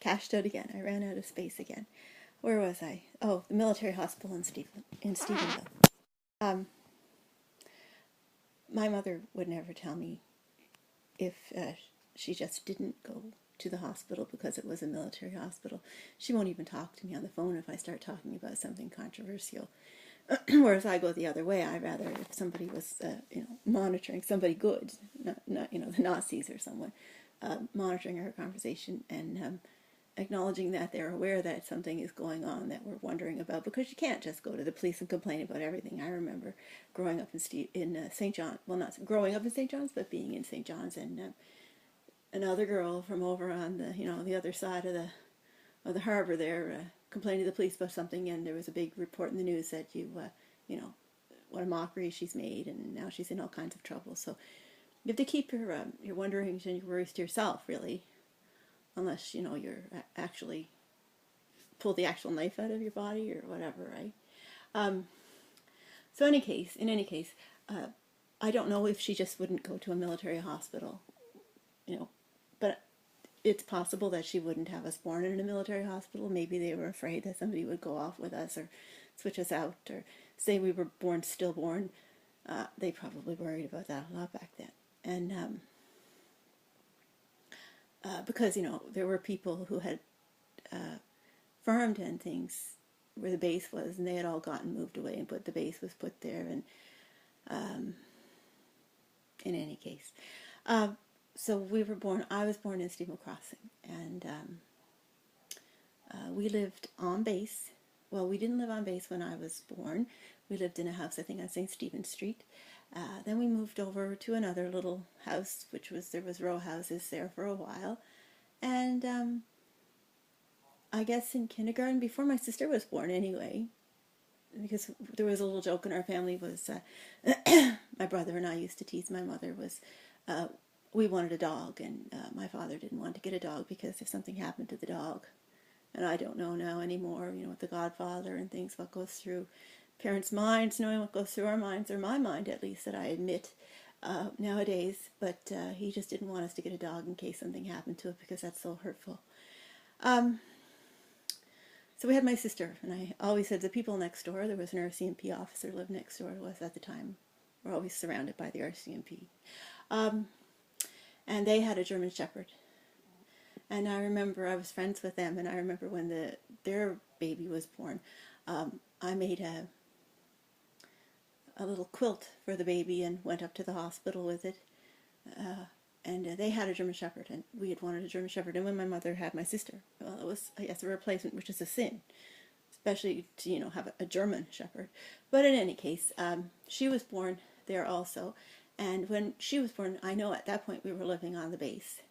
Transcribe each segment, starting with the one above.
cashed out again. I ran out of space again. Where was I? Oh, the military hospital in Stephenville. Um, my mother would never tell me if she just didn't go to the hospital because it was a military hospital. She won't even talk to me on the phone if I start talking about something controversial. Whereas I go the other way. I'd rather if somebody was, monitoring somebody good, not the Nazis or someone, monitoring our conversation and acknowledging that they're aware that something is going on that we're wondering about, because you can't just go to the police and complain about everything. I remember growing up in St. John, well, not growing up in St. John's, but being in St. John's, and another girl from over on the other side of the harbor there complained to the police about something, and there was a big report in the news that what a mockery she's made, and now she's in all kinds of trouble. So you have to keep your wonderings and your worries to yourself, really. Unless, you're actually pull the actual knife out of your body or whatever, right? So in any case, I don't know if she just wouldn't go to a military hospital, but it's possible that she wouldn't have us born in a military hospital. Maybe they were afraid that somebody would go off with us or switch us out, or say we were stillborn. They probably worried about that a lot back then. And because, there were people who had farmed and things where the base was, and they had all gotten moved away, and the base was put there. And in any case, so I was born in Steeple Crossing, and we lived on base. Well, we didn't live on base when I was born. We lived in a house, I think, on St. Stephen's Street. Then we moved over to another little house, there was row houses there for a while. And I guess in kindergarten, before my sister was born anyway, because there was a little joke in our family, was my brother and I used to tease my mother, was we wanted a dog, and my father didn't want to get a dog because if something happened to the dog, and I don't know now anymore, with the Godfather and things, what goes through parents' minds, knowing what goes through our minds, or my mind at least, that I admit nowadays, but he just didn't want us to get a dog in case something happened to it, because that's so hurtful. So we had my sister, and I always said the people next door, there was an RCMP officer lived next door to us at the time. We're always surrounded by the RCMP. And they had a German Shepherd. And I remember I was friends with them, and I remember when their baby was born, I made a little quilt for the baby and went up to the hospital with it. And they had a German Shepherd, and we had wanted a German Shepherd. And when my mother had my sister, well, it was, I guess, a replacement, which is a sin, especially to, have a German Shepherd. But in any case, she was born there also. And when she was born, I know at that point we were living on the base.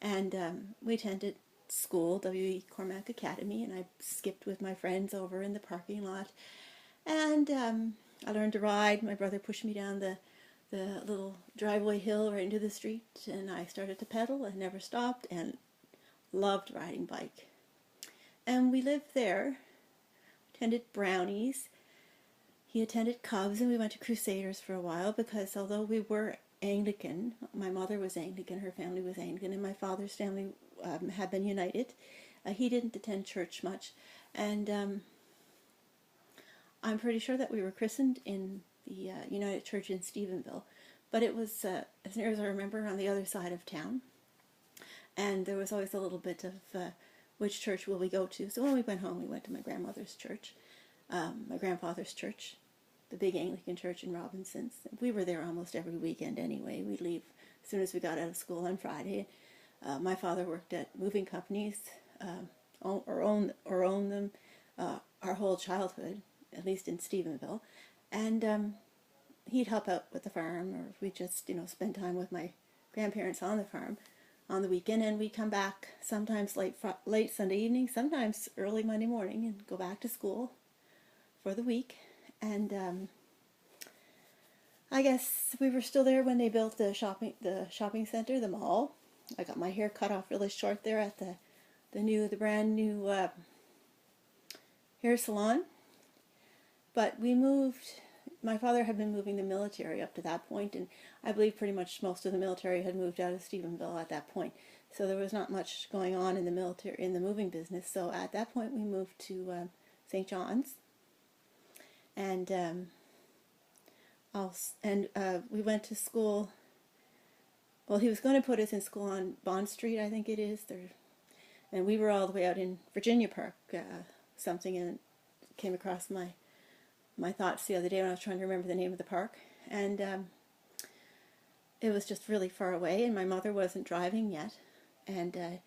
And we attended school, W.E. Cormac Academy, and I skipped with my friends over in the parking lot. And I learned to ride. My brother pushed me down the little driveway hill right into the street, and I started to pedal and never stopped, and loved riding bike. And we lived there, attended Brownies. He attended Cubs, and we went to Crusaders for a while, because although we were Anglican, my mother was Anglican, her family was Anglican, and my father's family had been united. He didn't attend church much, and I'm pretty sure that we were christened in the United Church in Stephenville, but it was, as near as I remember, on the other side of town, and there was always a little bit of which church will we go to. So when we went home, we went to my grandmother's church, my grandfather's church, the big Anglican church in Robinson's. We were there almost every weekend anyway. We'd leave as soon as we got out of school on Friday. My father worked at moving companies, or owned them our whole childhood, at least in Stephenville. And he'd help out with the farm, or we'd just, spend time with my grandparents on the farm on the weekend, and we'd come back sometimes late Sunday evening, sometimes early Monday morning, and go back to school for the week. And I guess we were still there when they built the shopping center, the mall. I got my hair cut off really short there at the brand new hair salon. But we moved. My father had been moving the military up to that point, and I believe pretty much most of the military had moved out of Stephenville at that point. So there was not much going on in the military, in the moving business. So at that point we moved to St. John's, and we went to school. Well, he was going to put us in school on Bond Street, I think it is, and we were all the way out in Virginia Park, something, and came across my thoughts the other day when I was trying to remember the name of the park, and it was just really far away, and my mother wasn't driving yet, and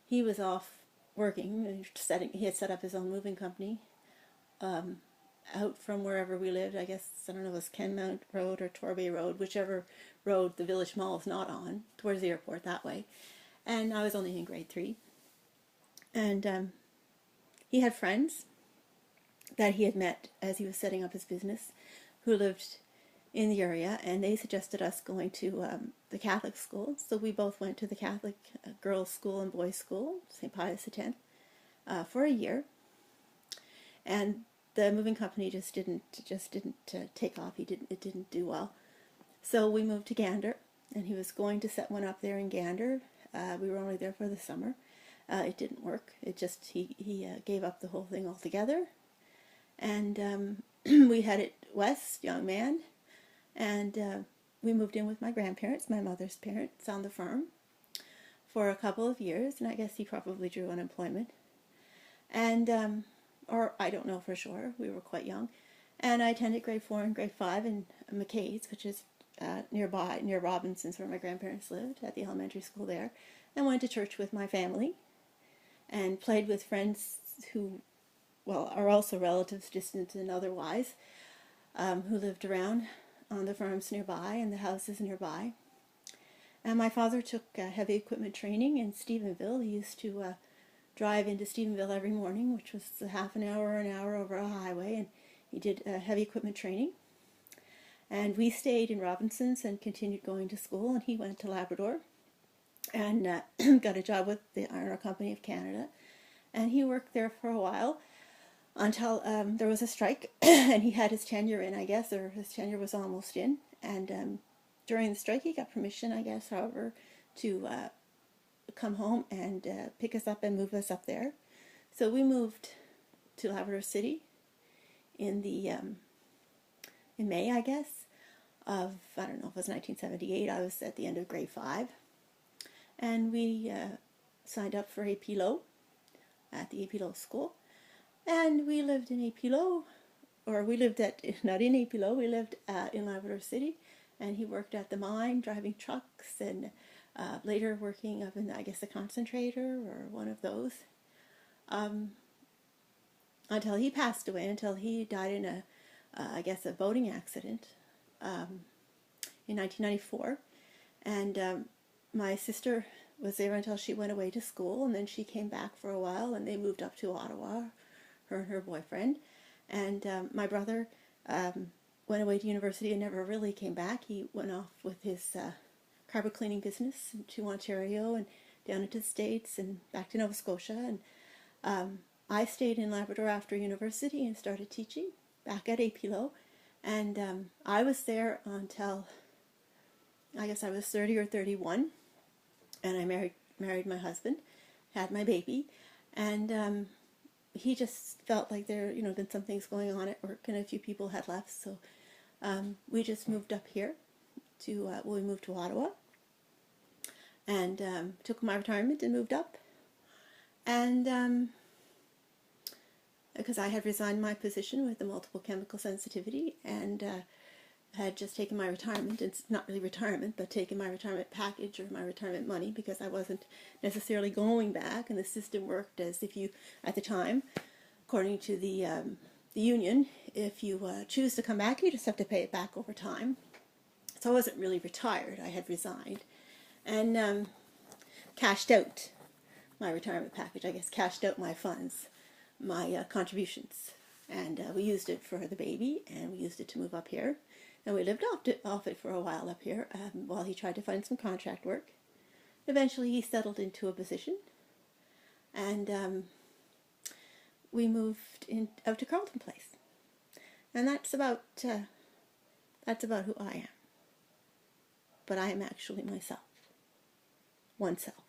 he was off working, and he had set up his own moving company, out from wherever we lived. I guess, I don't know, it was Kenmount Road or Torbay Road, whichever road the Village Mall is not on, towards the airport that way. And I was only in grade 3. And he had friends that he had met as he was setting up his business who lived in the area, and they suggested us going to the Catholic school. So we both went to the Catholic girls' school and boys' school, St. Pius X, for a year. And the moving company just didn't take off. It didn't do well. So we moved to Gander, and he was going to set one up there in Gander. We were only there for the summer. It didn't work. He gave up the whole thing altogether. And we headed west, young man, and we moved in with my grandparents, my mother's parents, on the farm for a couple of years, and I guess he probably drew unemployment. And or I don't know for sure, we were quite young. And I attended grade 4 and grade 5 in McKay's, which is nearby, near Robinson's, where my grandparents lived, at the elementary school there, and went to church with my family, and played with friends who, well, are also relatives, distant and otherwise, who lived around on the farms nearby and the houses nearby. And my father took heavy equipment training in Stephenville. He used to drive into Stephenville every morning, which was a half an hour or an hour over a highway, and he did heavy equipment training. And we stayed in Robinson's and continued going to school, and he went to Labrador and got a job with the Iron Ore Company of Canada. And he worked there for a while until there was a strike, and he had his tenure in, I guess, or his tenure was almost in. And during the strike, he got permission, I guess, however, to come home and pick us up and move us up there. So we moved to Labrador City in May, I guess, of, I don't know if it was 1978. I was at the end of grade 5. And we signed up for AP Low at the AP Low school. And we lived in AP Low, or we lived not in AP Low, we lived in Labrador City. And he worked at the mine, driving trucks, and later working up in, I guess, a concentrator or one of those. Until he passed away, until he died in I guess, a boating accident in 1994. And my sister was there until she went away to school, and then she came back for a while, and they moved up to Ottawa, her and her boyfriend. And my brother went away to university and never really came back. He went off with his carpet cleaning business to Ontario and down into the States and back to Nova Scotia. And I stayed in Labrador after university and started teaching back at AP Low. And I was there until, I guess I was 30 or 31. And I married my husband, had my baby. And he just felt like there, been some things going on at work, and a few people had left. So we just moved up here to, we moved to Ottawa. And took my retirement and moved up. And because I had resigned my position with the multiple chemical sensitivity, and had just taken my retirement. It's not really retirement, but taken my retirement package or my retirement money, because I wasn't necessarily going back, and the system worked as if you, at the time, according to the union, if you choose to come back, you just have to pay it back over time. So I wasn't really retired. I had resigned. And cashed out my retirement package. I guess cashed out my funds, my contributions, and we used it for the baby, and we used it to move up here, and we lived off it for a while up here while he tried to find some contract work. Eventually, he settled into a position, and we moved out to Carleton Place, and that's about who I am. But I am actually myself. Oneself.